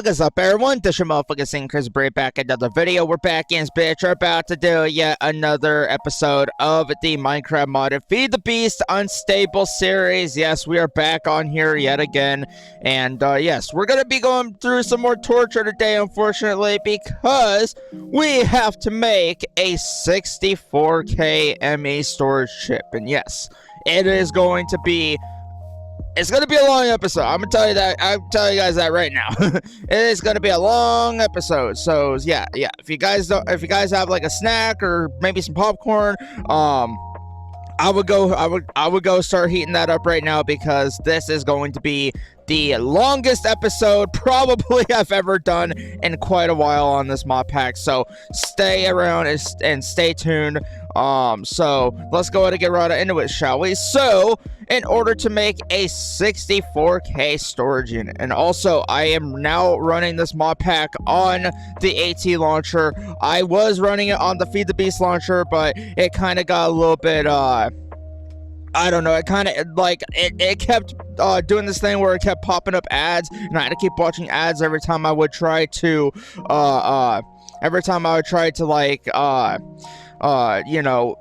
What is up, everyone? This your motherfucking Sing Chris Bray back another video. We're back in, bitch. We're about to do yet another episode of the Minecraft modded Feed the Beast Unstable series. Yes, we are back on here yet again. And yes, we're gonna be going through some more torture today, unfortunately, because we have to make a 64K ME storage chip. And yes, it is going to be It's gonna be a long episode. I'm gonna tell you that. I'm telling you guys that right now. It is gonna be a long episode. So yeah. If you guys have like a snack or maybe some popcorn, I would go start heating that up right now, because this is going to be the longest episode probably I've ever done in quite a while on this mod pack. So stay around and stay tuned. So let's go ahead and get right into it, shall we? So in order to make a 64K storage unit, and also I am now running this mod pack on the AT launcher. I was running it on the Feed the Beast launcher, but it kind of got a little bit I don't know, it kind of like it kept doing this thing where it kept popping up ads, and I had to keep watching ads every time I would try to like you know,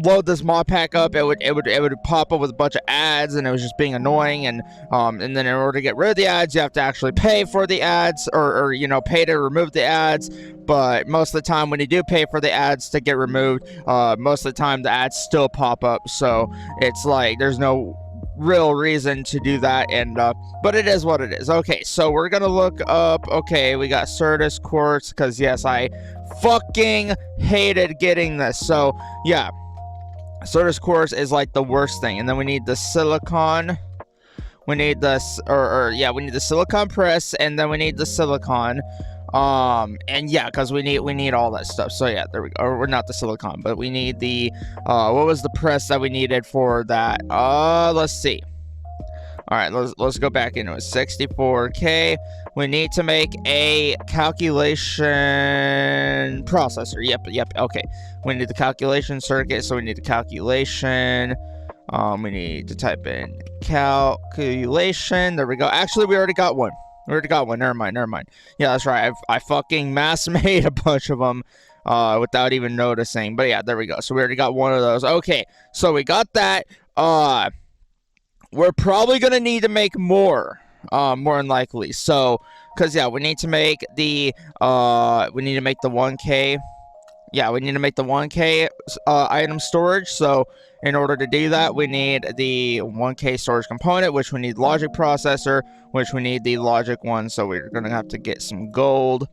load this mod pack up. It would pop up with a bunch of ads, and it was just being annoying. And then in order to get rid of the ads, you have to actually pay for the ads, or you know, pay to remove the ads. But most of the time, when you do pay for the ads to get removed, most of the time the ads still pop up. So it's like there's no real reason to do that, and but it is what it is. Okay, so we're gonna look up. Okay, we got Certus quartz, because yes, I fucking hated getting this. So yeah, Certus quartz is like the worst thing. And then we need the silicon. We need this, we need the silicon press, and then we need the silicon. And yeah, because we need all that stuff. So yeah, there we go. Or not the silicon, but we need the what was the press that we needed for that? Let's see. All right, let's go back into it. 64K. We need to make a calculation processor. Yep. Okay. We need the calculation circuit, so we need the calculation. We need to type in calculation. There we go. Actually, we already got one. Never mind. Yeah, that's right. I fucking mass made a bunch of them without even noticing. But yeah, there we go. So we already got one of those. Okay, so we got that. We're probably gonna need to make more than likely. So, cause yeah, we need to make the 1K. Yeah, we need to make the 1K item storage. So in order to do that, we need the 1K storage component, which we need logic processor, which we need the logic one. So we're gonna have to get some gold.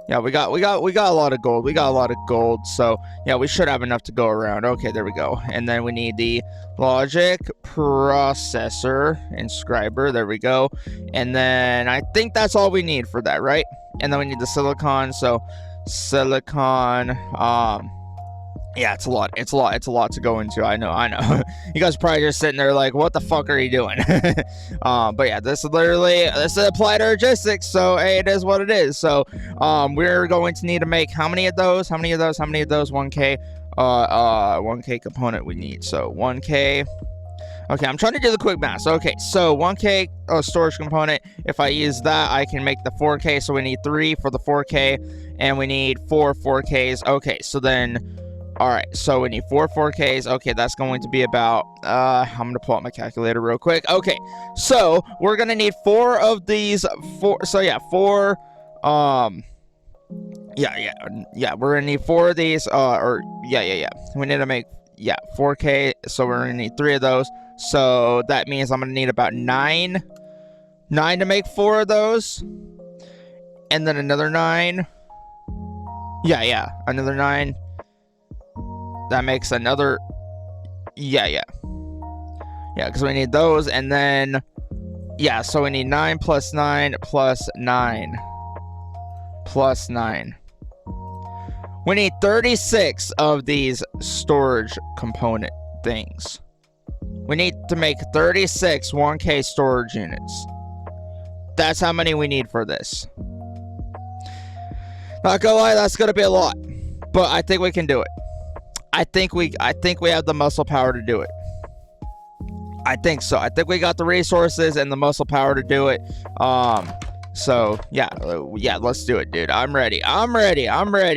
Yeah, we got a lot of gold. So yeah, we should have enough to go around. Okay, there we go. And then we need the logic processor inscriber. There we go. And then I think that's all we need for that, right? And then we need the silicon. So silicon, yeah, it's a lot to go into. I know. You guys are probably just sitting there like, what the fuck are you doing? But yeah, this is applied logistics, so hey, it is what it is. So we're going to need to make how many of those? 1K 1K component we need. So 1K. Okay, I'm trying to do the quick math. Okay, so 1K storage component. If I use that, I can make the 4K. So we need 3 for the 4K, and we need 4 4Ks. Okay, so then, all right, so we need 4 4Ks. Okay, that's going to be about, I'm going to pull out my calculator real quick. Okay, so we're going to need 4 of these, 4, so yeah, 4, yeah, we're going to need 4 of these, yeah. We need to make, 4K, so we're going to need 3 of those. So that means I'm going to need about 9 to make 4 of those. And then another 9. Yeah, another 9. That makes another, yeah, because we need those. And then, yeah, so we need 9 plus 9 plus 9 plus 9. We need 36 of these storage component things. We need to make 36 1K storage units. That's how many we need for this. Not gonna lie, that's gonna be a lot, but I think we can do it. I think we have the muscle power to do it. I think so. I think we got the resources and the muscle power to do it. So yeah, let's do it, dude. I'm ready,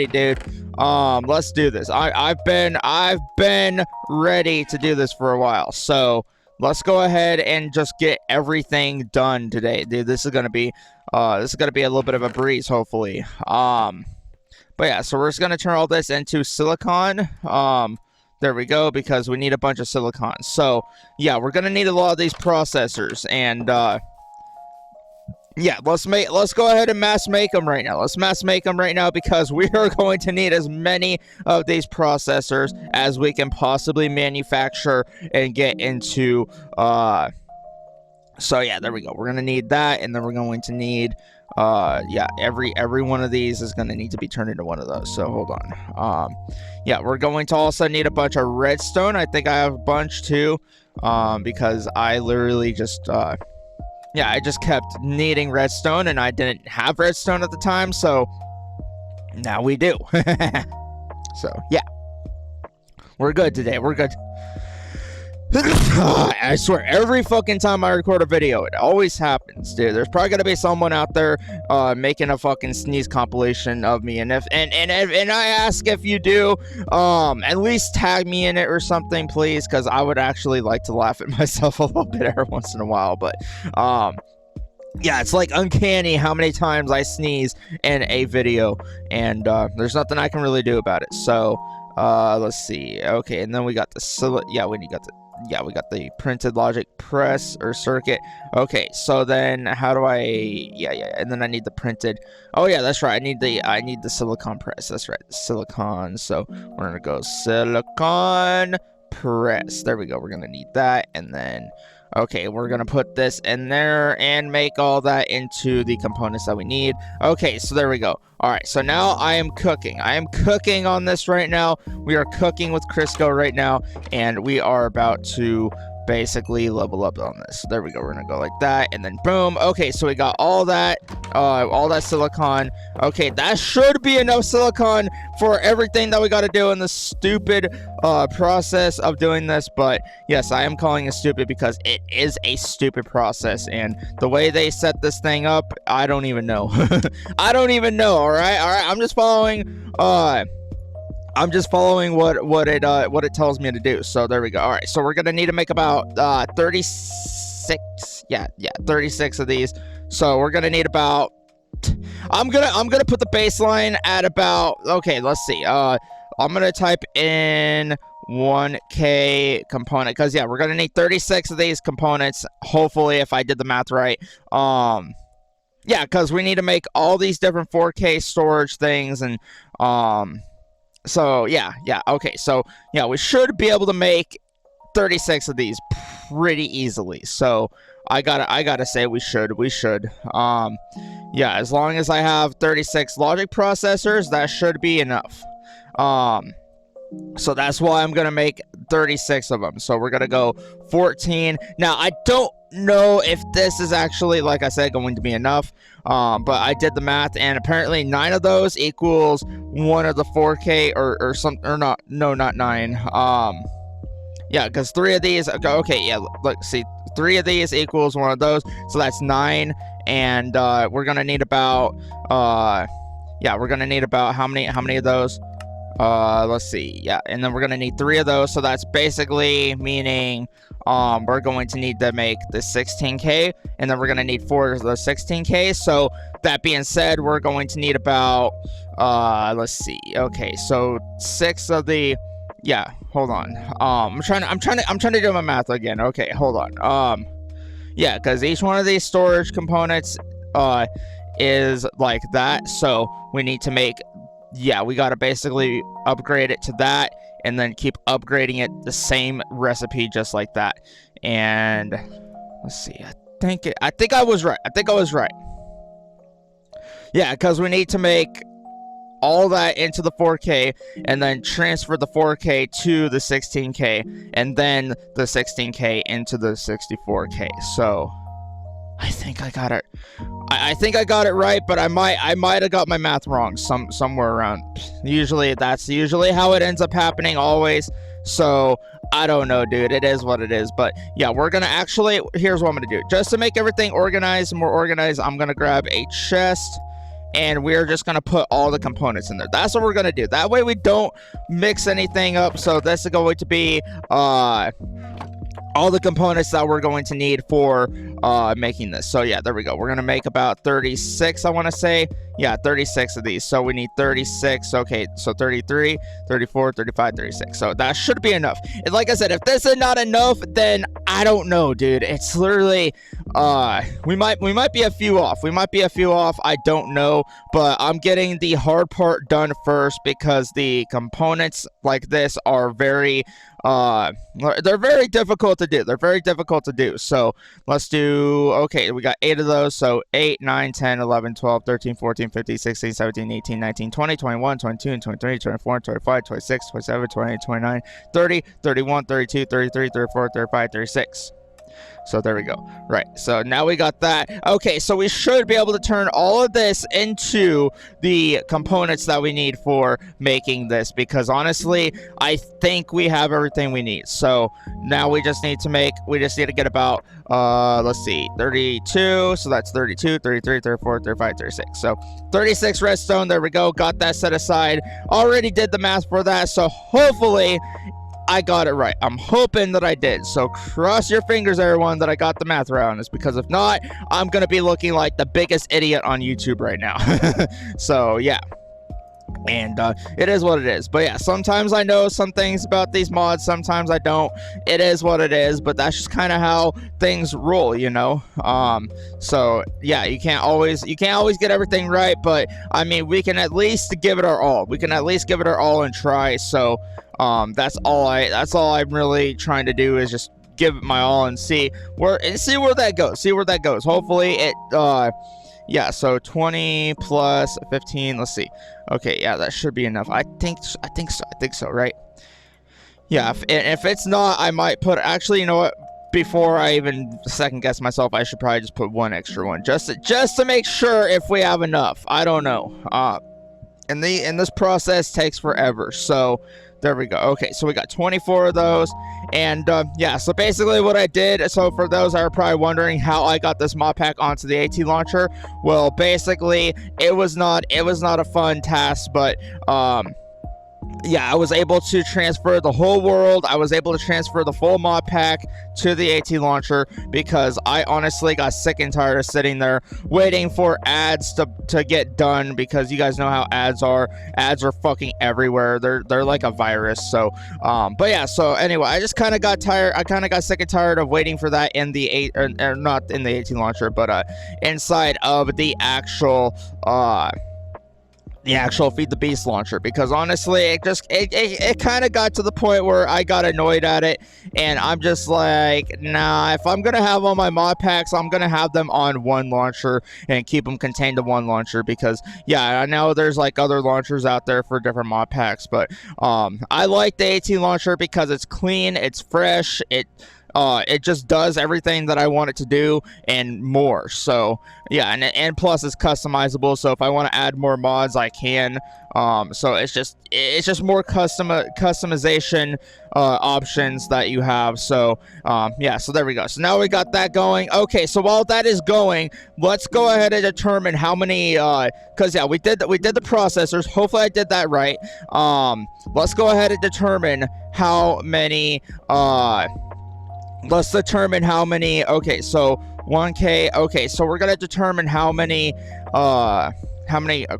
dude. Let's do this. I've been ready to do this for a while. So let's go ahead and just get everything done today, dude. This is gonna be a little bit of a breeze, hopefully. But yeah, so we're just gonna turn all this into silicon. There we go, because we need a bunch of silicon. So yeah, we're gonna need a lot of these processors, and yeah, let's go ahead and mass make them right now. Let's mass make them right now, because we are going to need as many of these processors as we can possibly manufacture and get into. So yeah, there we go. We're gonna need that, and then we're going to need yeah, every one of these is going to need to be turned into one of those. So hold on. Yeah, we're going to also need a bunch of redstone. I think I have a bunch too, because I literally just yeah, I just kept needing redstone, and I didn't have redstone at the time, so now we do. So yeah, we're good today. We're good. I swear, every fucking time I record a video, it always happens, dude. There's probably gonna be someone out there making a fucking sneeze compilation of me, and I ask if you do, at least tag me in it or something, please, because I would actually like to laugh at myself a little bit every once in a while. But yeah, it's like uncanny how many times I sneeze in a video, and there's nothing I can really do about it. So let's see. Okay, and then we got the we got the printed logic press or circuit. Okay, so then how do I and then I need the printed. Oh yeah, that's right. I need the silicon press. That's right. Silicon. So we're gonna go silicon press. There we go. We're gonna need that, and then okay, we're gonna put this in there and make all that into the components that we need. Okay, so there we go. All right, so now I am cooking. I am cooking on this right now. We are cooking with Crisco right now, and we are about to basically level up on this. There we go. We're gonna go like that, and then boom. Okay, so we got all that silicon. Okay, that should be enough silicon for everything that we got to do in the stupid process of doing this. But yes, I am calling it stupid because it is a stupid process, and the way they set this thing up, I don't even know. I don't even know. All right. I'm just following. I'm just following what it tells me to do. So there we go. All right, so we're gonna need to make about 36. Yeah, 36 of these. So we're gonna need about. I'm gonna put the baseline at about. Okay, let's see. I'm gonna type in 1K component, because yeah, we're gonna need 36 of these components. Hopefully, if I did the math right. Yeah, because we need to make all these different 4K storage things, and so yeah, okay, so yeah, we should be able to make 36 of these pretty easily. So I gotta say we should. Yeah, as long as I have 36 logic processors, that should be enough. So that's why I'm gonna make 36 of them. So we're gonna go 14. Now I don't know if this is actually, like I said, going to be enough, but I did the math, and apparently 9 of those equals one of the 4K not 9. Yeah, because 3 of these. Okay, yeah, look, see, 3 of these equals one of those, so that's 9, and we're gonna need about we're gonna need about how many of those? Let's see. Yeah, and then we're gonna need 3 of those, so that's basically meaning we're going to need to make the 16K, and then we're gonna need 4 of the 16K. So that being said, we're going to need about let's see. Okay, so 6 of the. Yeah, hold on. I'm trying to do my math again. Okay, hold on. Yeah, because each one of these storage components is like that, so we need to make. Yeah, we gotta basically upgrade it to that, and then keep upgrading it the same recipe just like that. And let's see. I think I was right. Yeah, because we need to make all that into the 4K, and then transfer the 4K to the 16K, and then the 16K into the 64K. So I think I got it. I think I got it right, but I might have got my math wrong somewhere around. That's usually how it ends up happening always. So I don't know, dude. It is what it is. But yeah, we're gonna actually, here's what I'm gonna do. Just to make everything organized, more organized, I'm gonna grab a chest, and we're just gonna put all the components in there. That's what we're gonna do. That way we don't mix anything up. So this is going to be all the components that we're going to need for making this. So yeah, there we go. We're gonna make about 36, I want to say. Yeah, 36 of these. So we need 36. Okay, so 33, 34, 35, 36. So that should be enough. And like I said, if this is not enough, then I don't know, dude. It's literally we might be a few off. We might be a few off. I don't know, but I'm getting the hard part done first because the components like this are very they're very difficult to do. They're very difficult to do. So let's do, okay, we got 8 of those. So 8, 9, 10, 11, 12, 13, 14, 15, 16, 17, 18, 19, 20, 21, 22, and 23, 24, 25, 26, 27, 28, 29, 30, 31, 32, 33, 34, 35, 36. So there we go. Right, so now we got that. Okay, so we should be able to turn all of this into the components that we need for making this, because honestly, I think we have everything we need. So now we just need to get about, let's see, 32, so that's 32, 33, 34, 35, 36. So 36 redstone, there we go, got that set aside. Already did the math for that, so hopefully I got it right. I'm hoping that I did. So cross your fingers, everyone, that I got the math right on this, because if not, I'm going to be looking like the biggest idiot on YouTube right now. So yeah. And it is what it is. But yeah, sometimes I know some things about these mods, sometimes I don't. It is what it is, but that's just kind of how things roll, you know. So yeah, you can't always get everything right, but I mean, we can at least give it our all. We can at least give it our all and try. So that's all I'm really trying to do, is just give it my all and see where that goes. Hopefully it yeah, so 20 plus 15, let's see. Okay, yeah, that should be enough. I think so, right? Yeah, if it's not, I might put, actually, you know what? Before I even second guess myself, I should probably just put one extra one, just to make sure if we have enough. I don't know. And this process takes forever, so there we go. Okay, so we got 24 of those, and yeah, so basically what I did, so for those that are probably wondering how I got this mod pack onto the AT launcher, well, basically it was not a fun task, but yeah, I was able to transfer the whole world. I was able to transfer the full mod pack to the AT launcher because I honestly got sick and tired of sitting there waiting for ads to get done, because you guys know how ads are. Ads are fucking everywhere. They're like a virus. So but yeah, so anyway, I just kind of got tired. I kind of got sick and tired of waiting for that in the not in the AT launcher, but inside of the actual Feed the Beast launcher, because honestly it kind of got to the point where I got annoyed at it, and I'm just like, nah, if I'm gonna have all my mod packs, I'm gonna have them on one launcher and keep them contained to one launcher, because yeah, I know there's like other launchers out there for different mod packs, but I like the AT launcher because it's clean, it's fresh, it just does everything that I want it to do and more. So yeah, and plus it's customizable, so if I want to add more mods, I can. So it's just more customization options that you have. So yeah, so there we go. So now we got that going. Okay, so while that is going, let's go ahead and determine how many, because yeah, we did the processors. Hopefully I did that right. Let's go ahead and determine how many okay, so 1K. Okay, so we're gonna determine how many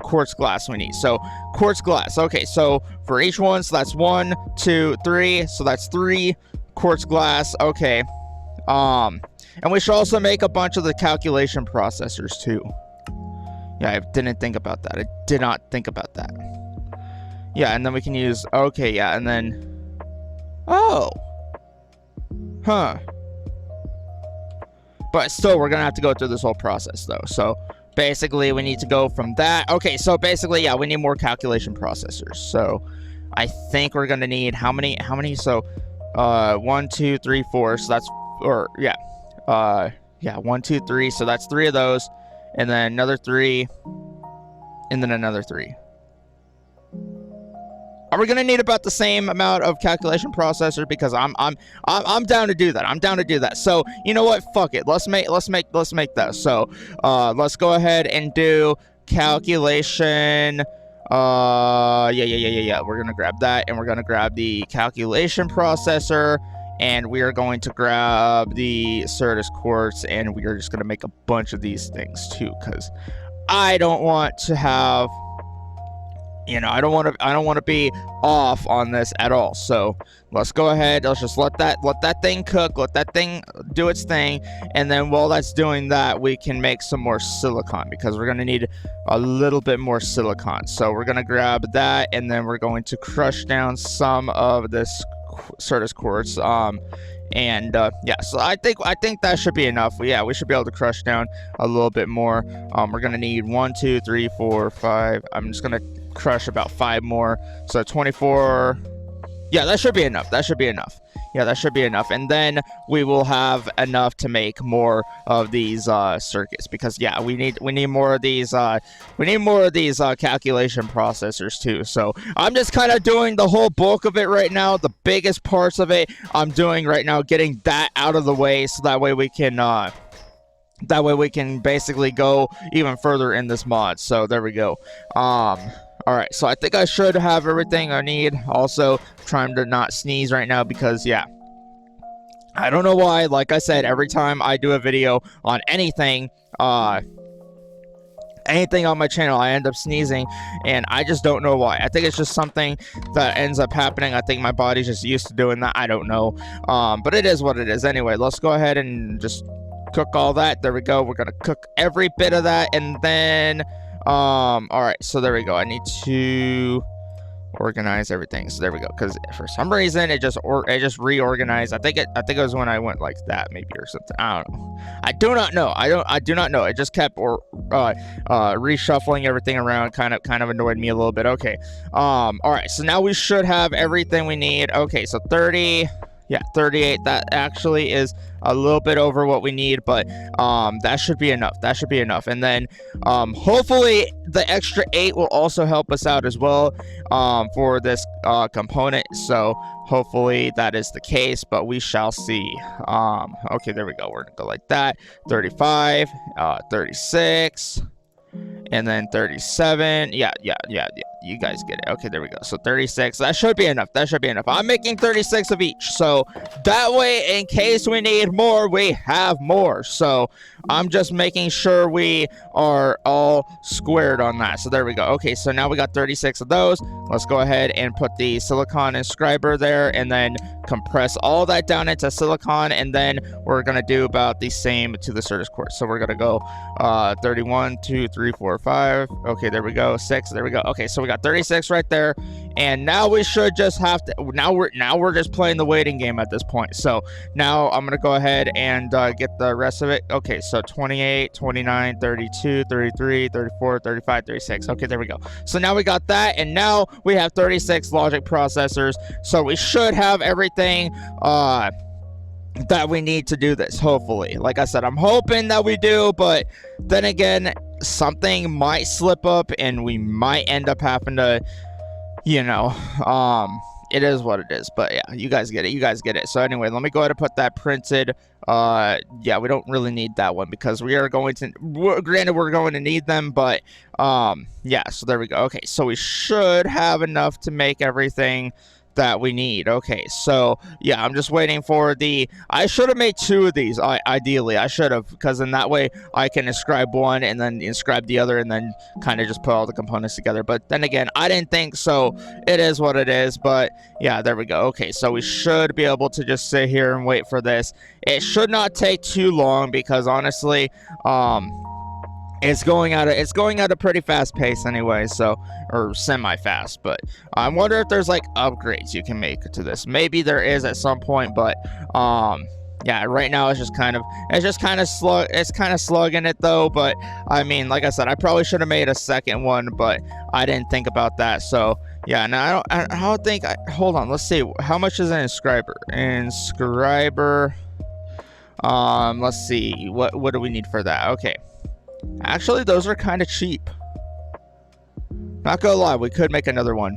quartz glass we need. So quartz glass, okay, so for each one, so that's 1, 2, 3, so that's 3 quartz glass. Okay, and we should also make a bunch of the calculation processors too. Yeah, I didn't think about that. I did not think about that. Yeah, and then we can use, okay, yeah, and then, oh, huh. But still, we're gonna have to go through this whole process though. So basically we need to go from that. Okay, so basically, yeah, we need more calculation processors. So I think we're gonna need how many? So 1, 2, 3, 4. So that's, or yeah, 1, 2, 3. So that's 3 of those, and then another 3, and then another 3. Are we gonna need about the same amount of calculation processor? Because I'm down to do that. I'm down to do that. So you know what? Fuck it. Let's make that. So let's go ahead and do calculation. Yeah. We're gonna grab that, and we're gonna grab the calculation processor, and we are going to grab the Certus quartz, and we are just gonna make a bunch of these things too, because I don't want to have. I don't want to be off on this at all. So let's go ahead. Let's just let that thing cook. Let that thing do its thing. And then while that's doing that, we can make some more silicon, because we're going to need a little bit more silicon. So we're going to grab that, and then we're going to crush down some of this Certus quartz. Yeah, so I think that should be enough. Yeah, we should be able to crush down a little bit more. We're going to need 1, 2, 3, 4, 5. I'm just going to crush about 5 more, so 24. Yeah, that should be enough. Yeah, that should be enough, and then we will have enough to make more of these circuits, because yeah, we need more of these calculation processors too. So I'm just kind of doing the whole bulk of it right now. The biggest parts of it I'm doing right now, getting that out of the way, so that way we can basically go even further in this mod. So there we go. Alright, so I think I should have everything I need. Also, trying to not sneeze right now, because, yeah, I don't know why. Like I said, every time I do a video on anything on my channel, I end up sneezing, and I just don't know why. I think it's just something that ends up happening. I think my body's just used to doing that. I don't know. But it is what it is. Anyway, let's go ahead and just cook all that. There we go. We're going to cook every bit of that, and then... all right, so there we go. I need to organize everything. So there we go, because for some reason it just reorganized. I think it was when I went like that, maybe, or something. I don't know. I do not know. It just kept reshuffling everything around. Kind of annoyed me a little bit. Okay. All right, so now we should have everything we need. Okay, so 30. Yeah, 38. That actually is a little bit over what we need, but that should be enough. And then hopefully the extra 8 will also help us out as well for this component. So hopefully that is the case, but we shall see. Okay, there we go. We're gonna go like that. 35, 36. And then 37. Yeah. You guys get it. Okay, there we go. So 36. That should be enough. I'm making 36 of each. So that way, in case we need more, we have more. So I'm just making sure we are all squared on that. So there we go. Okay, so now we got 36 of those. Let's go ahead and put the silicon inscriber there, and then compress all that down into silicon, and then we're gonna do about the same to the Certus quartz. So we're gonna go 31, 2, 3, 4, 5. Okay, there we go. 6. There we go. Okay, so we got 36 right there, and now we should just have to. Now we're just playing the waiting game at this point. So now I'm gonna go ahead and get the rest of it. Okay, so 28, 29, 32, 33, 34, 35, 36. Okay, there we go. So now we got that, and now we have 36 logic processors. So we should have everything that we need to do this, hopefully. Like I said, I'm hoping that we do, but then again, something might slip up, and we might end up having to, it is what it is. But yeah, you guys get it. So anyway, let me go ahead and put that printed. Yeah, we don't really need that one, because we're going to need them, but yeah, so there we go. Okay, so we should have enough to make everything that we need. Okay, so yeah, I'm just waiting for I should have made 2 of these. Ideally I should have, because in that way I can inscribe one and then inscribe the other, and then kind of just put all the components together. But then again, I didn't think so. It is what it is. But yeah, there we go. Okay, so we should be able to just sit here and wait for this. It should not take too long, because honestly, it's going at a pretty fast pace anyway, so, or semi-fast. But I wonder if there's like upgrades you can make to this. Maybe there is at some point, but yeah, right now it's just kind of slugging it though. But I mean, like I said, I probably should have made a second one, but I didn't think about that. So yeah, now I don't think hold on, let's see, how much is an inscriber? Let's see, what do we need for that? Okay, actually those are kind of cheap, not gonna lie. We could make another one.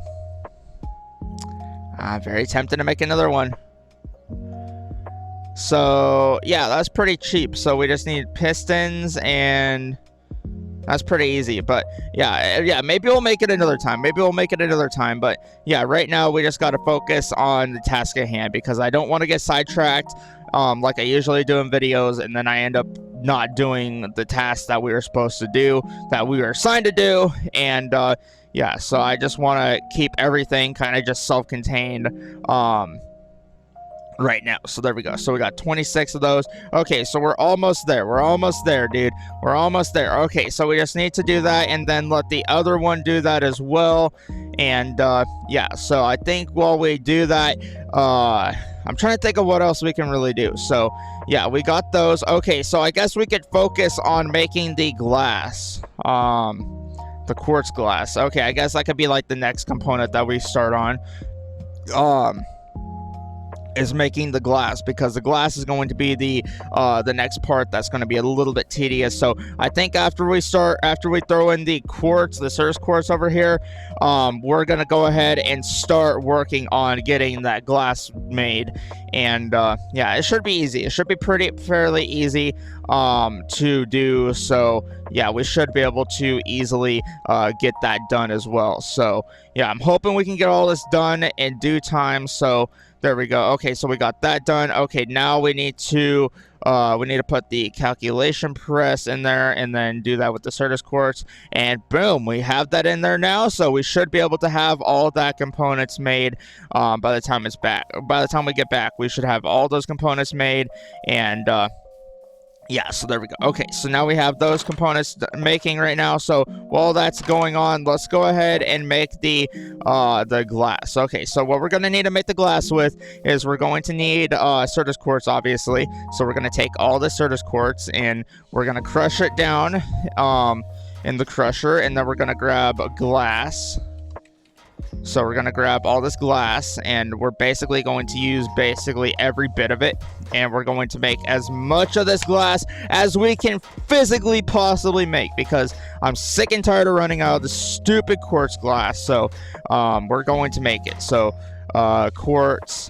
I'm very tempted to make another one. So yeah, that's pretty cheap. So we just need pistons, and that's pretty easy. But yeah, maybe we'll make it another time. But yeah, right now we just got to focus on the task at hand, because I don't want to get sidetracked like I usually do in videos, and then I end up not doing the task that we were supposed to do, that we were assigned to do. And yeah, so I just want to keep everything kind of just self-contained right now. So there we go. So we got 26 of those. Okay, so we're almost there. Dude. We're almost there. Okay, so we just need to do that, and then let the other one do that as well. And yeah, so I think while we do that, I'm trying to think of what else we can really do. So yeah, we got those. Okay, so I guess we could focus on making the glass, the quartz glass. Okay, I guess that could be like the next component that we start on, is making the glass, because the glass is going to be the next part that's going to be a little bit tedious. So I think after we throw in the quartz, the Cirrus quartz over here, we're going to go ahead and start working on getting that glass made. And yeah, it should be easy. It should be fairly easy to do. So yeah, we should be able to easily get that done as well. So yeah, I'm hoping we can get all this done in due time. So there we go. Okay, so we got that done. Okay, now we need to put the calculation press in there, and then do that with the Cirrus quartz, and boom, we have that in there now. So we should be able to have all that components made by the time it's back. By the time we get back, we should have all those components made. And yeah, so there we go. Okay, so now we have those components making right now. So while that's going on, let's go ahead and make the glass. Okay, so what we're gonna need to make the glass with is we're going to need Cirrus quartz, obviously. So we're gonna take all the Cirrus quartz, and we're gonna crush it down in the crusher, and then we're gonna grab a glass. So we're going to grab all this glass, and we're basically going to use basically every bit of it, and we're going to make as much of this glass as we can physically possibly make, because I'm sick and tired of running out of the stupid quartz glass. So we're going to make it. So quartz.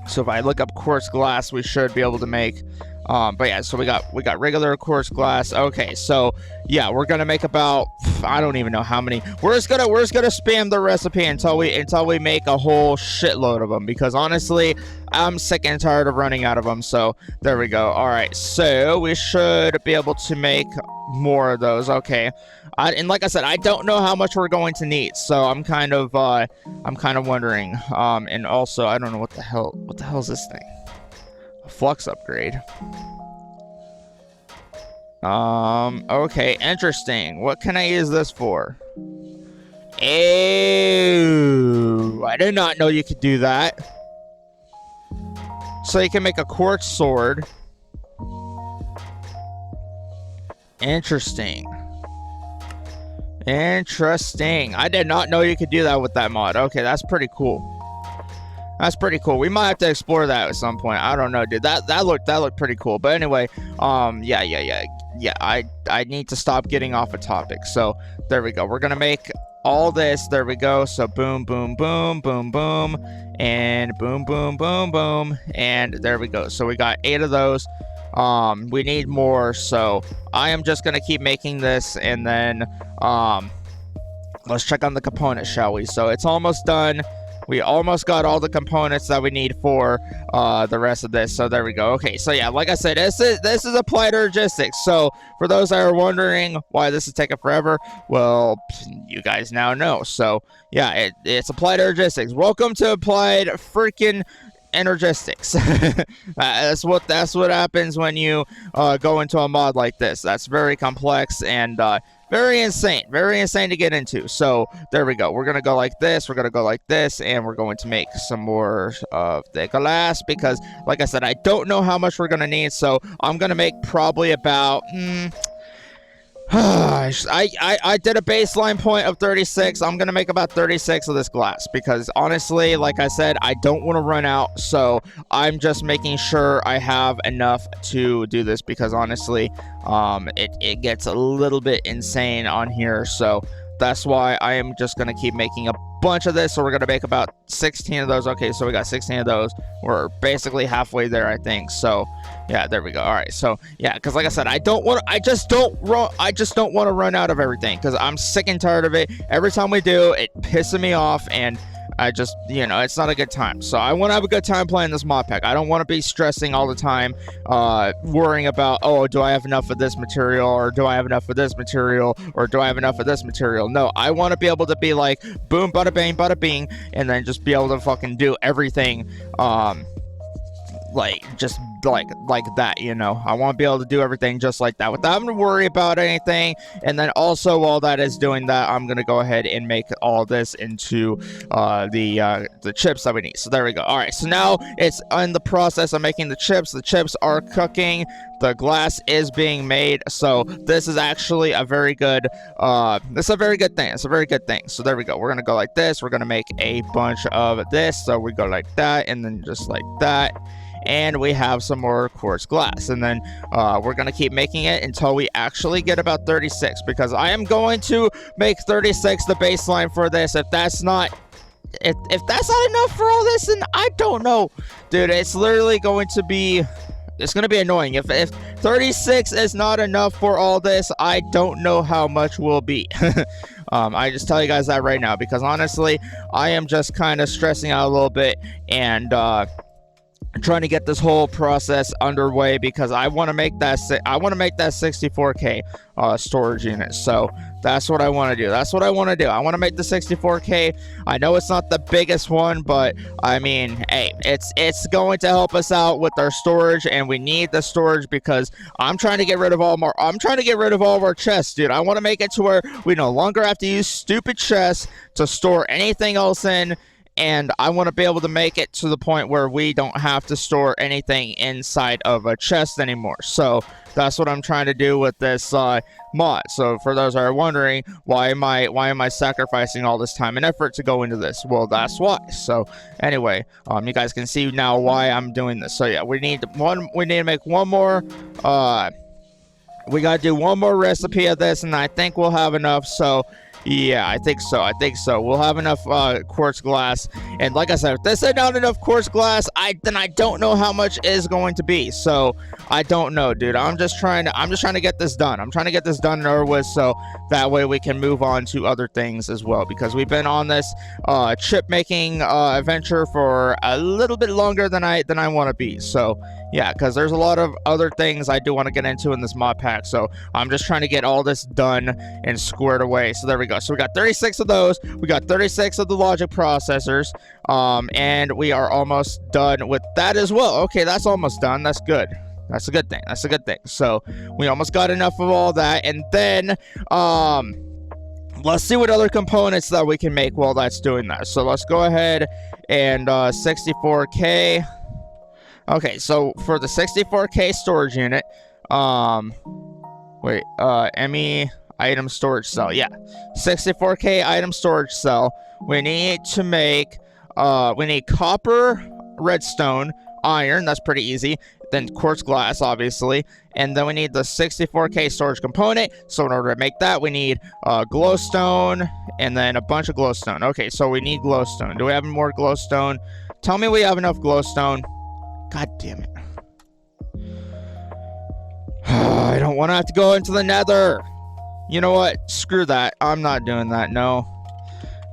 So if I look up quartz glass, we should be able to make but yeah, so we got regular quartz glass. Okay, so yeah, we're gonna make about, I don't even know how many. We're just gonna spam the recipe until we make a whole shitload of them, because honestly, I'm sick and tired of running out of them. So there we go. All right, so we should be able to make more of those. Okay, and like I said, I don't know how much we're going to need, so I'm kind of wondering. And also, I don't know what the hell is this thing? Flux upgrade. Okay, interesting. What can I use this for? Oh, I did not know you could do that. So you can make a quartz sword. Interesting. I did not know you could do that with that mod. Okay, that's pretty cool. We might have to explore that at some point. I don't know, dude. That looked pretty cool. But anyway, yeah. I need to stop getting off a topic. So there we go. We're gonna make all this. There we go. So boom, boom, boom, boom, boom, and boom, boom, boom, boom, and there we go. So we got 8 of those. We need more. So I am just gonna keep making this, and then let's check on the components, shall we? So it's almost done. We almost got all the components that we need for the rest of this. So there we go. Okay, so yeah, like I said, this is applied logistics. So for those that are wondering why this is taking forever, well, you guys now know. So yeah, it's applied logistics. Welcome to applied freaking energistics. that's what happens when you go into a mod like this. That's very complex and very insane to get into. So there we go. We're gonna go like this, and we're going to make some more of the glass, because like I said, I don't know how much we're gonna need. So I'm gonna make probably about I did a baseline point of 36. I'm gonna make about 36 of this glass, because honestly, like I said, I don't want to run out. So I'm just making sure I have enough to do this, because honestly, it gets a little bit insane on here. So that's why I am just going to keep making a bunch of this. So we're going to make about 16 of those. Okay, so we got 16 of those. We're basically halfway there, I think. So yeah, there we go. All right, so yeah, because like I said, I just don't want to run out of everything, because I'm sick and tired of it. Every time we do, it pisses me off, and I just, it's not a good time. So I want to have a good time playing this mod pack. I don't want to be stressing all the time, worrying about, oh, do I have enough of this material, or do I have enough of this material, or do I have enough of this material? No, I want to be able to be like, boom, bada bada bing, and then just be able to fucking do everything, like that, I want to be able to do everything just like that without having to worry about anything. And then also, while that is doing that, I'm gonna go ahead and make all this into the chips that we need. So there we go. All right, so now it's in the process of making the chips. The chips are cooking, the glass is being made, so this is actually a very good this is a very good thing. It's a very good thing. So there we go. We're gonna go like this. We're gonna make a bunch of this. So we go like that, and then just like that, and we have some more quartz glass, and then we're gonna keep making it until we actually get about 36, because I am going to make 36 the baseline for this. If that's not enough for all this, then I don't know, dude. It's literally going to be annoying. If 36 is not enough for all this, I don't know how much will be. I just tell you guys that right now, because honestly, I am just kind of stressing out a little bit, and trying to get this whole process underway, because I want to make that 64K storage unit. So that's what I want to do. I want to make the 64K. I know it's not the biggest one, but I mean, hey, it's going to help us out with our storage, and we need the storage, because I'm trying to get rid of all of our chests, dude. I want to make it to where we no longer have to use stupid chests to store anything else in. And I want to be able to make it to the point where we don't have to store anything inside of a chest anymore. So that's what I'm trying to do with this mod. So for those that are wondering, why am I sacrificing all this time and effort to go into this? Well, that's why. So anyway, you guys can see now why I'm doing this. So yeah, we need to make one more. We gotta do one more recipe of this, and I think we'll have enough. So yeah, I think so. We'll have enough quartz glass. And like I said, if this is not enough quartz glass, then I don't know how much is going to be. So I don't know, dude. I'm just trying to get this done. I'm trying to get this done and over with, so that way we can move on to other things as well. Because we've been on this chip making adventure for a little bit longer than I want to be. So yeah, because there's a lot of other things I do want to get into in this mod pack. So I'm just trying to get all this done and squared away. So there we go. So we got 36 of those. We got 36 of the logic processors. And we are almost done with that as well. Okay, that's almost done. That's good. That's a good thing. So we almost got enough of all that. And then let's see what other components that we can make while that's doing that. So let's go ahead and 64K. Okay, so for the 64K storage unit, ME item storage cell. Yeah, 64K item storage cell. We need to make, we need copper, redstone, iron. That's pretty easy. Then quartz glass, obviously. And then we need the 64K storage component. So in order to make that, we need glowstone and then a bunch of glowstone. Okay, so we need glowstone. Do we have more glowstone? Tell me we have enough glowstone. God damn it. I don't want to have to go into the nether. You know what? Screw that. I'm not doing that. No.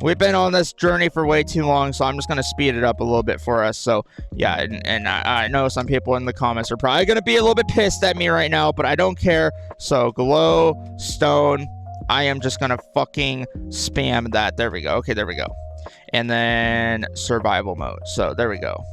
We've been on this journey for way too long, so I'm just going to speed it up a little bit for us. So, yeah, and I know some people in the comments are probably going to be a little bit pissed at me right now, but I don't care. So, glowstone. I am just going to fucking spam that. There we go. Okay, there we go. And then survival mode. So, there we go.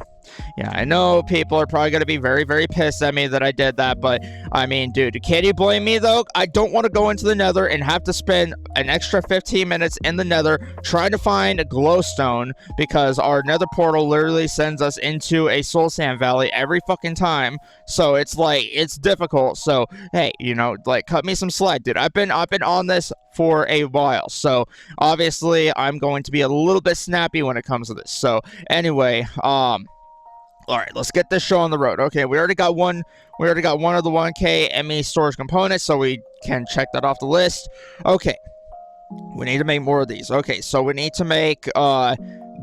Yeah, I know people are probably going to be very, very pissed at me that I did that, but I mean, dude, can you blame me though? I don't want to go into the nether and have to spend an extra 15 minutes in the nether trying to find a glowstone, because our nether portal literally sends us into a soul sand valley every fucking time. So it's like, it's difficult. So hey, like, cut me some slack, dude. I've been on this for a while, so obviously I'm going to be a little bit snappy when it comes to this. So anyway, all right, let's get this show on the road. Okay, we already got one of the 1K ME storage components, so we can check that off the list. Okay, We need to make more of these. Okay, so we need to make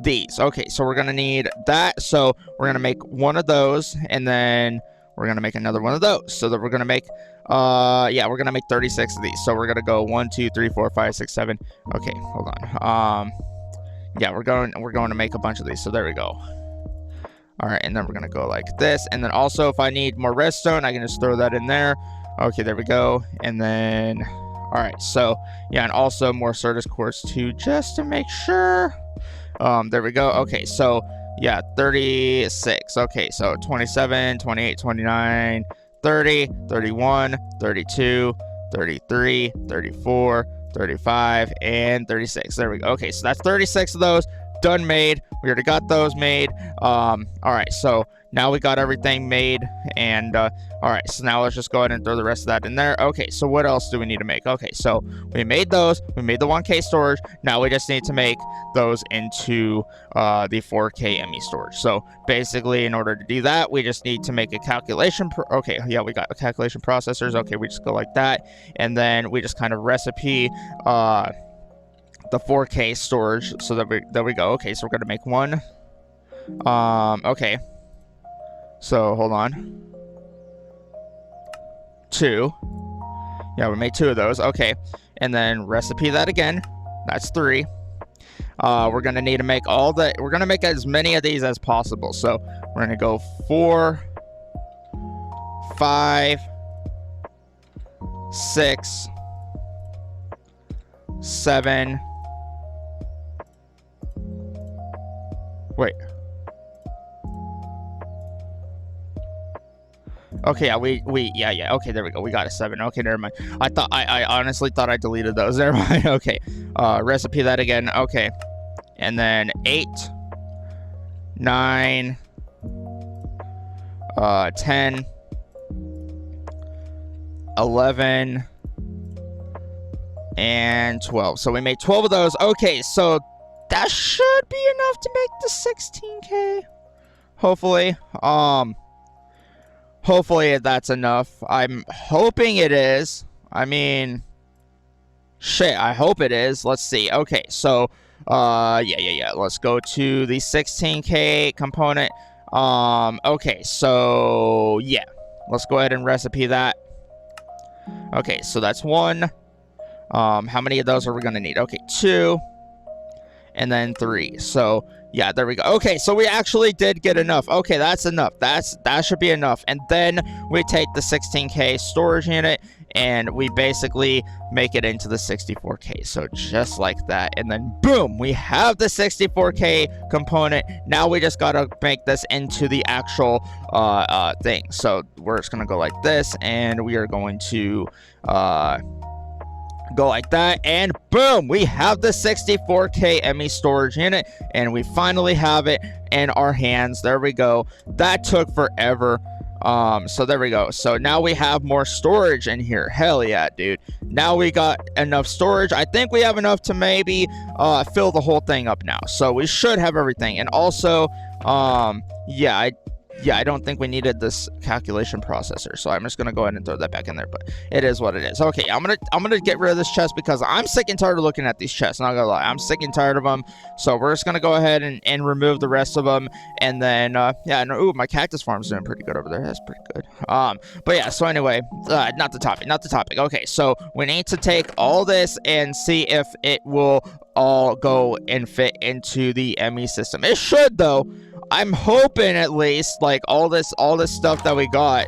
these. Okay, so we're gonna need that. So we're gonna make one of those, and then we're gonna make another one of those. So that we're gonna make yeah, we're gonna make 36 of these. So we're gonna go 1, 2, 3, 4, 5, 6, 7. Okay, hold on. Yeah, we're going to make a bunch of these. So there we go. All right, and then we're gonna go like this, and then also if I need more redstone, I can just throw that in there. Okay, there we go. And then, all right, so yeah, and also more Certus quartz too, just to make sure. There we go. Okay, so yeah, 36. Okay, so 27, 28, 29, 30, 31, 32, 33, 34, 35, and 36. There we go. Okay, so that's 36 of those done made. We already got those made. All right, so now we got everything made, and all right, so now let's just go ahead and throw the rest of that in there. Okay, so what else do we need to make? Okay, so we made those. We made the 1K storage. Now we just need to make those into the 4K ME storage. So basically, in order to do that, we just need to make a calculation. Okay, yeah, we got a calculation processors. Okay, we just go like that, and then we just kind of recipe the 4K storage. So there we go. Okay, so we're gonna make one. Okay. So hold on. 2. Yeah, we made 2 of those. Okay, and then recipe that again. That's 3. We're gonna need to make we're gonna make as many of these as possible. So we're gonna go 4, 5, 6, 7. Wait. Okay, yeah, yeah. Okay, there we go. We got a 7. Okay, never mind. I honestly thought I deleted those. Never mind. Okay. Recipe that again. Okay. And then 8, 9, 10, 11, and 12. So we made 12 of those. Okay, so that should be enough to make the 16K. Hopefully. Hopefully that's enough. I'm hoping it is. I mean, shit, I hope it is. Let's see. Okay, so, yeah. Let's go to the 16K component. Okay, so, yeah. Let's go ahead and recipe that. Okay, so that's 1. How many of those are we going to need? Okay, 2. And then 3. So, yeah, there we go. Okay, so we actually did get enough. Okay, that's enough. That should be enough. And then we take the 16K storage unit and we basically make it into the 64K. So just like that. And then boom, we have the 64K component. Now we just gotta make this into the actual thing. So we're just gonna go like this, and we are going to go like that, and boom, we have the 64K ME storage unit, and we finally have it in our hands. There we go. That took forever. So there we go. So now we have more storage in here. Hell yeah, dude. Now we got enough storage. I think we have enough to maybe fill the whole thing up now. So we should have everything. And also, yeah, I don't think we needed this calculation processor, so I'm just gonna go ahead and throw that back in there. But it is what it is. Okay, I'm gonna get rid of this chest because I'm sick and tired of looking at these chests. Not gonna lie, I'm sick and tired of them. So we're just gonna go ahead and remove the rest of them, and then yeah. No, ooh, my cactus farm's doing pretty good over there. That's pretty good. But yeah. So anyway, not the topic. Okay, so we need to take all this and see if it will all go and fit into the ME system. It should though. I'm hoping at least like all this stuff that we got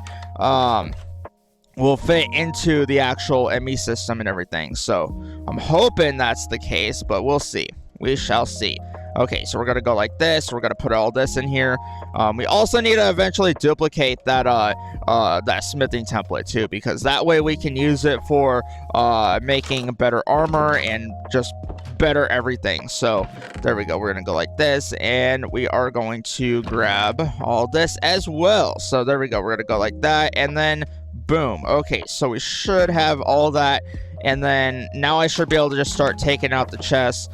will fit into the actual ME system and everything. So I'm hoping that's the case, but we'll see. We shall see. Okay, so we're gonna go like this. We're gonna put all this in here. We also need to eventually duplicate that that smithing template too, because that way we can use it for making better armor and just better everything. So there we go. We're gonna go like this, and we are going to grab all this as well. So there we go. We're gonna go like that, and then boom. Okay, so we should have all that, and then now I should be able to just start taking out the chests.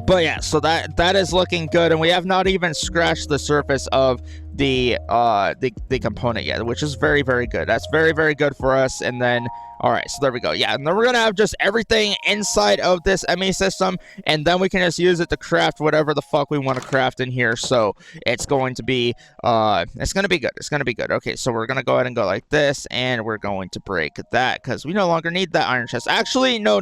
But yeah, so that is looking good, and we have not even scratched the surface of the component yet, which is very, very good. That's very, very good for us. And then, all right, so there we go. Yeah, and then we're gonna have just everything inside of this ME system, and then we can just use it to craft whatever the fuck we want to craft in here. So it's going to be good. It's gonna be good. Okay, so we're gonna go ahead and go like this, and we're going to break that because we no longer need that iron chest. Actually, no.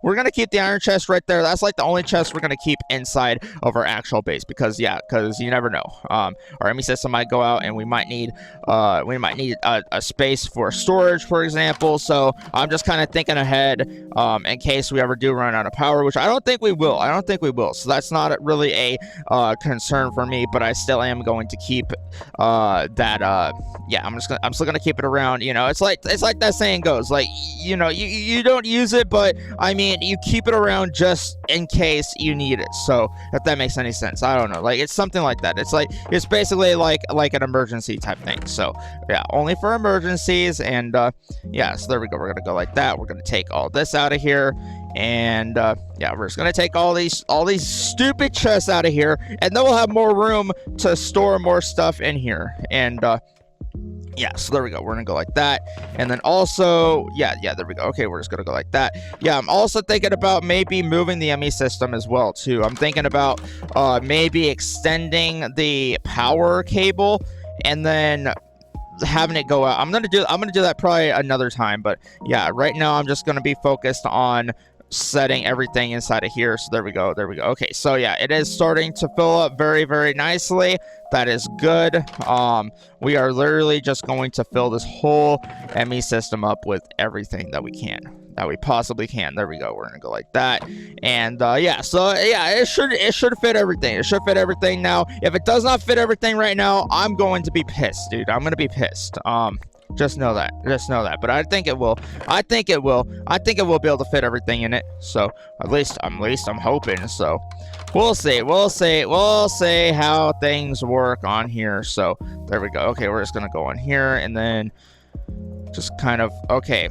We're gonna keep the iron chest right there. That's like the only chest we're gonna keep inside of our actual base because you never know. Our ME system might go out, and we might need a space for storage, for example. So I'm just kind of thinking ahead in case we ever do run out of power, which I don't think we will. So that's not really a concern for me, but I still am going to keep that. Yeah, I'm still gonna keep it around. You know, it's like that saying goes. Like, you know, you don't use it, but I mean, you keep it around just in case you need it. So if that makes any sense, I don't know. Like, it's something like that. It's basically like an emergency type thing. So yeah, only for emergencies. And yeah, so there we go. We're gonna go like that. We're gonna take all this out of here, and yeah, we're just gonna take all these stupid chests out of here, and then we'll have more room to store more stuff in here. And yeah, so there we go. We're gonna go like that, and then also, yeah, there we go. Okay, we're just gonna go like that. Yeah, I'm also thinking about maybe moving the ME system as well too. I'm thinking about maybe extending the power cable, and then having it go out. I'm gonna do that probably another time, but yeah, right now I'm just gonna be focused on setting everything inside of here. So there we go. Okay, so yeah, it is starting to fill up very, very nicely. That is good. We are literally just going to fill this whole ME system up with everything that we possibly can. There we go. We're gonna go like that, and yeah, so yeah, it should fit everything. It should fit everything. Now, if it does not fit everything right now, I'm going to be pissed, dude. I'm gonna be pissed. Just know that. But I think it will. I think it will be able to fit everything in it. So at least I'm hoping. So we'll see how things work on here. So there we go. Okay, we're just gonna go on here, and then just kind of okay.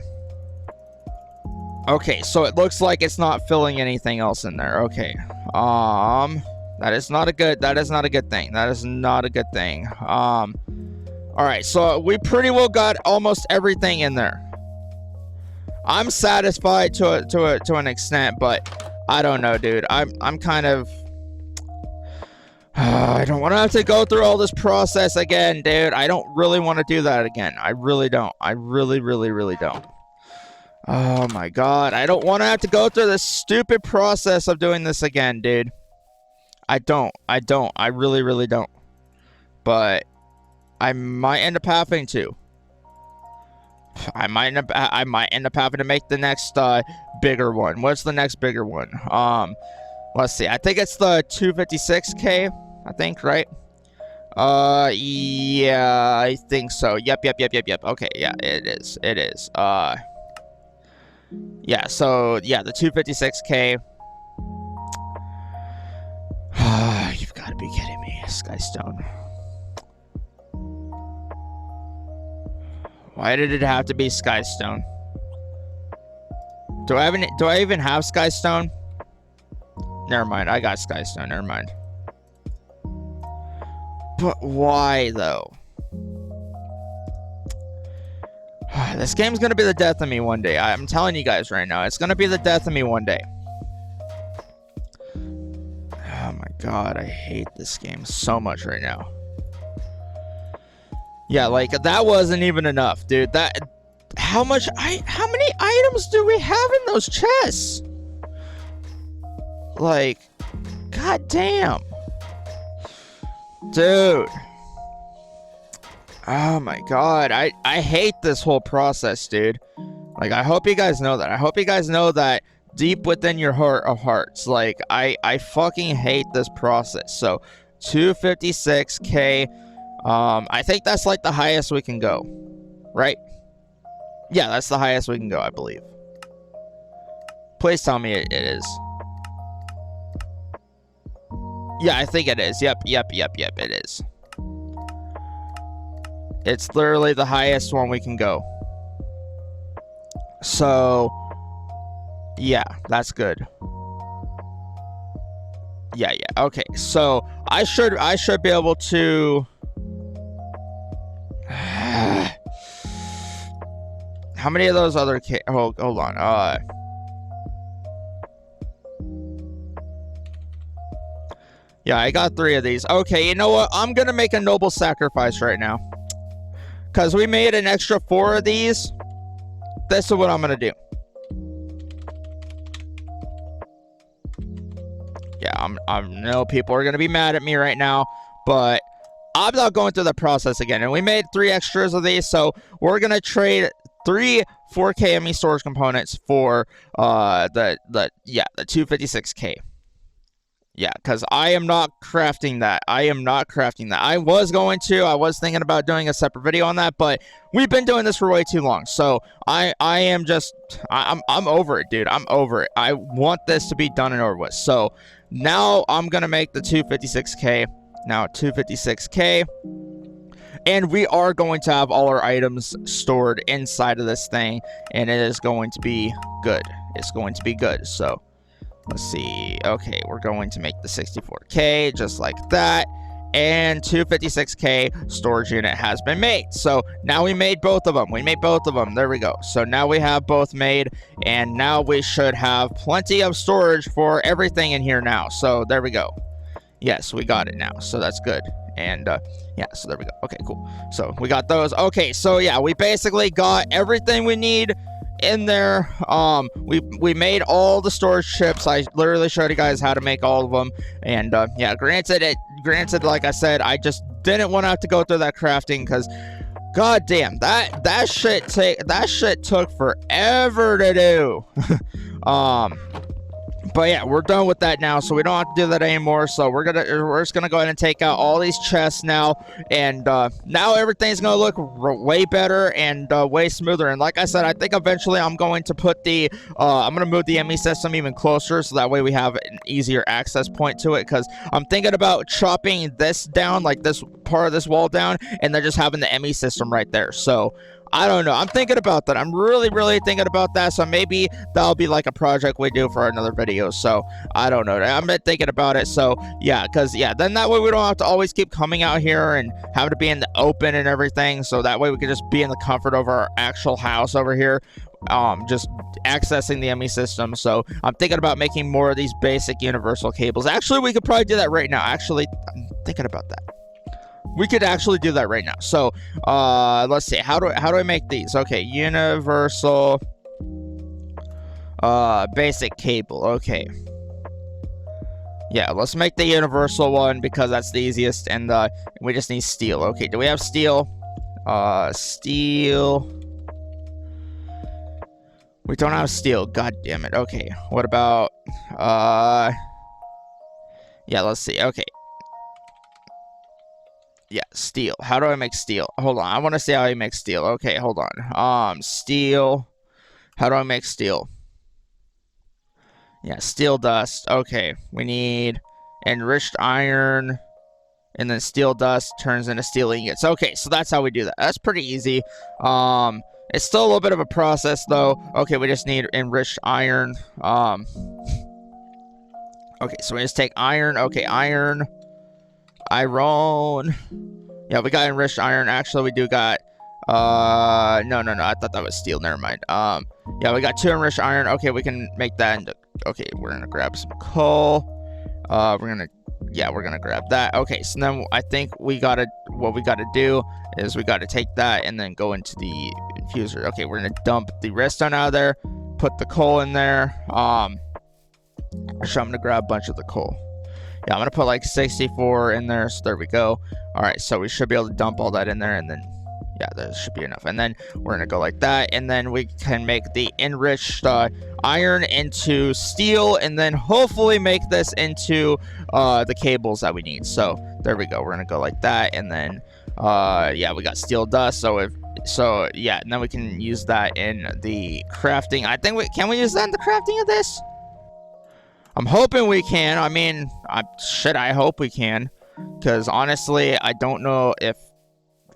So it looks like it's not filling anything else in there. Okay. That is not a good thing. All right, so we pretty well got almost everything in there. I'm satisfied to an extent, but I don't know, dude. I'm kind of I don't want to have to go through all this process again, dude. I don't really want to do that again. I really don't. I really don't. Oh my god, I don't want to have to go through this stupid process of doing this again, dude. I don't. I really don't. But I might end up having to. I might end up having to make the next bigger one. What's the next bigger one? Let's see. I think it's the 256K. I think, right? Yeah, I think so. Yep. Okay, yeah, it is. Yeah. So yeah, the 256K. You've got to be kidding me, Skystone. Why did it have to be Skystone? Do I even have Skystone? Never mind, I got Skystone, never mind. But why though? This game's gonna be the death of me one day. I'm telling you guys right now, it's gonna be the death of me one day. Oh my god, I hate this game so much right now. Yeah, like, that wasn't even enough, dude. How many items do we have in those chests? Like, god damn. Dude. Oh my god, I hate this whole process, dude. Like, I hope you guys know that. I hope you guys know that deep within your heart of hearts. Like, I fucking hate this process. So, 256K. I think that's like the highest we can go, right? Yeah, that's the highest we can go, I believe. Please tell me it is. Yeah, I think it is. Yep, it is. It's literally the highest one we can go. So, yeah, that's good. Yeah, okay. So, I should be able to how many of those other hold on. Yeah, I got 3 of these. Okay, you know what? I'm gonna make a noble sacrifice right now. Because we made an extra 4 of these. This is what I'm gonna do. Yeah, I know people are gonna be mad at me right now, but I'm not going through the process again. And we made 3 extras of these, so we're gonna trade 3 4K ME storage components for the 256K. Yeah, because I am not crafting that. I was thinking about doing a separate video on that, but we've been doing this for way too long. So I'm over it, dude. I'm over it. I want this to be done and over with. So now I'm gonna make the 256K. Now 256K. And we are going to have all our items stored inside of this thing, and it is going to be good. It's going to be good. So let's see. Okay, we're going to make the 64K just like that. And 256K storage unit has been made. So now we made both of them. There we go. So now we have both made. And now we should have plenty of storage for everything in here now. So there we go. Yes, we got it now. So that's good. And yeah, so there we go. Okay, cool. So we got those. Okay, so yeah, we basically got everything we need in there. We made all the storage chips. I literally showed you guys how to make all of them. And yeah, granted, like I said, I just didn't want to have to go through that crafting because god damn, that shit took forever to do. But yeah, we're done with that now, so we don't have to do that anymore. So we're just gonna go ahead and take out all these chests now, and now everything's gonna look way better and way smoother. And like I said, I think eventually I'm going to put the I'm gonna move the ME system even closer, so that way we have an easier access point to it. Because I'm thinking about chopping this down, like this part of this wall down, and then just having the ME system right there. So I don't know. I'm thinking about that. I'm really thinking about that. So maybe that'll be like a project we do for another video. So I don't know. I'm thinking about it. So yeah, because yeah, then that way we don't have to always keep coming out here and having to be in the open and everything. So that way we can just be in the comfort of our actual house over here. Just accessing the ME system. So I'm thinking about making more of these basic universal cables. Actually, we could probably do that right now. Actually, I'm thinking about that. We could actually do that right now. So let's see, how do I make these? Okay, universal basic cable. Okay, yeah, let's make the universal one because that's the easiest. And we just need steel. Okay, do we have steel? Steel. We don't have steel. God damn it. Okay, what about yeah, let's see. Okay, yeah, steel. How do I make steel? Hold on. I want to see how you make steel. Okay, hold on. Steel. How do I make steel? Yeah, steel dust. Okay, we need enriched iron, and then steel dust turns into steel ingots. Okay, so that's how we do that. That's pretty easy. It's still a little bit of a process, though. Okay, we just need enriched iron. Okay, so we just take iron. Okay, iron. Iron. Yeah, we got enriched iron. Actually, we do got no, I thought that was steel. Never mind. Yeah, we got 2 enriched iron. Okay, we can make that into, okay, we're gonna grab some coal. We're gonna grab that. Okay, so then I think what we gotta do is we gotta take that and then go into the infuser. Okay, we're gonna dump the redstone out of there, put the coal in there. So I'm gonna grab a bunch of the coal. Yeah, I'm gonna put like 64 in there. So there we go. All right, so we should be able to dump all that in there, and then yeah, there should be enough. And then we're gonna go like that, and then we can make the enriched iron into steel, and then hopefully make this into the cables that we need. So there we go. We're gonna go like that, and then yeah, we got steel dust. So yeah, and then we can use that in the crafting. I think can we use that in the crafting of this? I'm hoping we can. I mean, I hope we can. Because honestly, I don't know if...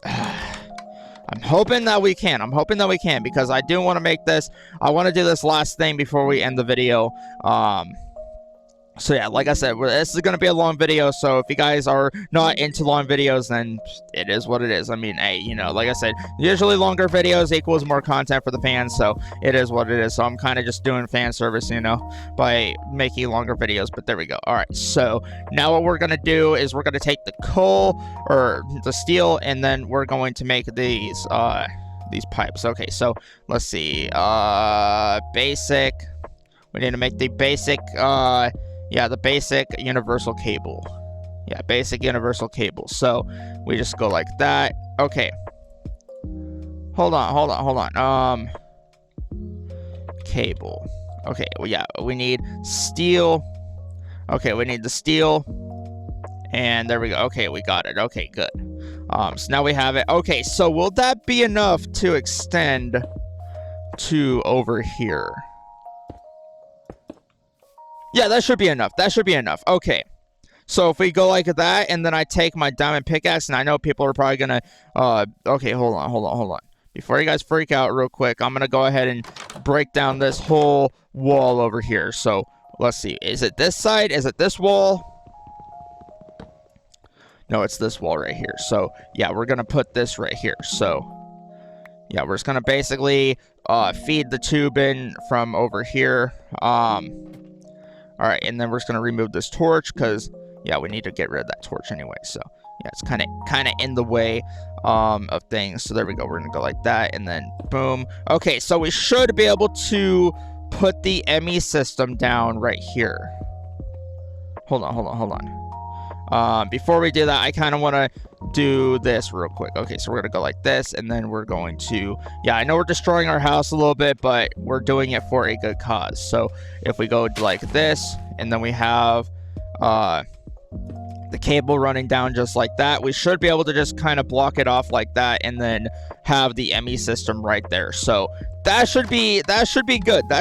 I'm hoping that we can. Because I do want to make this. I want to do this last thing before we end the video. So yeah, like I said, this is gonna be a long video. So if you guys are not into long videos, then it is what it is. I mean, hey, you know, like I said, usually longer videos equals more content for the fans. So it is what it is. So I'm kind of just doing fan service, you know, by making longer videos. But there we go. All right. So now what we're gonna do is we're gonna take the coal or the steel, and then we're going to make these pipes. Okay. So let's see. Basic. We need to make the basic. Yeah, the basic universal cable. Yeah, basic universal cable. So we just go like that. Okay. Hold on. Cable. Okay, well, yeah, we need steel. Okay, we need the steel. And there we go. Okay, we got it. Okay, good. So now we have it. Okay, so will that be enough to extend to over here? Yeah, that should be enough. That should be enough. Okay. So if we go like that, and then I take my diamond pickaxe, and I know people are probably gonna, okay, hold on. Before you guys freak out real quick, I'm gonna go ahead and break down this whole wall over here. So let's see. Is it this side? Is it this wall? No, it's this wall right here. So yeah, we're gonna put this right here. So yeah, we're just gonna basically feed the tube in from over here. All right, and then we're just gonna remove this torch because, yeah, we need to get rid of that torch anyway. So yeah, it's kind of in the way of things. So there we go. We're gonna go like that, and then boom. Okay, so we should be able to put the ME system down right here. Hold on. Before we do that, I kind of want to do this real quick. Okay, so we're gonna go like this, and then we're going to, yeah, I know we're destroying our house a little bit, but we're doing it for a good cause. So if we go like this, and then we have the cable running down just like that, we should be able to just kind of block it off like that, and then have the ME system right there. So that should be good. That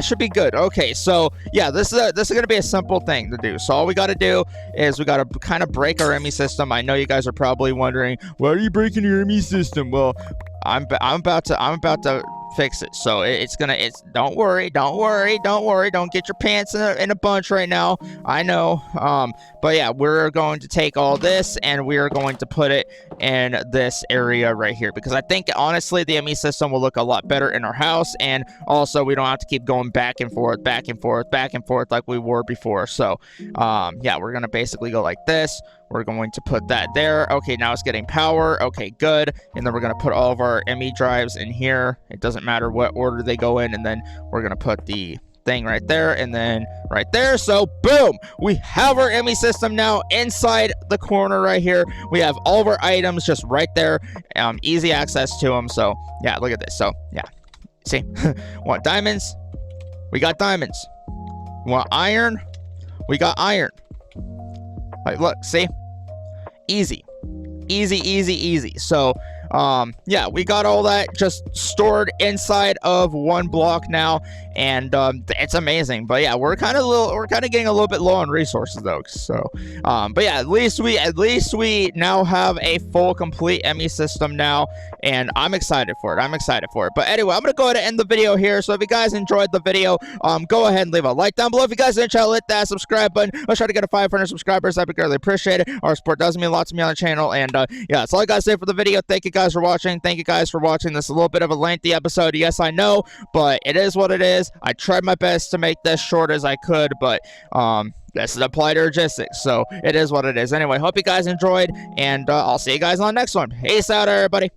should be good. Okay, so yeah, this is gonna be a simple thing to do. So all we got to do is we got to kind of break our ME system. I know you guys are probably wondering, why are you breaking your ME system? Well, I'm about to fix it. So don't worry, don't get your pants in a bunch right now. I know. But yeah, we're going to take all this, and we are going to put it in this area right here, because I think honestly the ME system will look a lot better in our house, and also we don't have to keep going back and forth like we were before. So yeah, we're gonna basically go like this. We're going to put that there. Okay, now it's getting power. Okay, good. And then we're going to put all of our ME drives in here. It doesn't matter what order they go in. And then we're going to put the thing right there, and then right there. So boom, we have our ME system now inside the corner right here. We have all of our items just right there. Easy access to them. So yeah, look at this. So yeah, see, want diamonds? We got diamonds. Want iron? We got iron. Like, look, see? Easy. So yeah, we got all that just stored inside of one block now, and it's amazing. But yeah, we're kind of getting a little bit low on resources though. So but yeah, at least we now have a full complete ME system now, and I'm excited for it. But anyway, I'm gonna go ahead and end the video here. So if you guys enjoyed the video, go ahead and leave a like down below. If you guys didn't, hit that subscribe button. Let's try to get to 500 subscribers. I'd be greatly appreciated. Our support does mean a lot to me on the channel, and yeah, that's all I gotta say for the video. Thank you guys for watching. This is a little bit of a lengthy episode, yes, I know, but it is what it is. I tried my best to make this short as I could, but this is applied logistics, so it is what it is. Anyway, hope you guys enjoyed, and I'll see you guys on the next one. Peace out, everybody.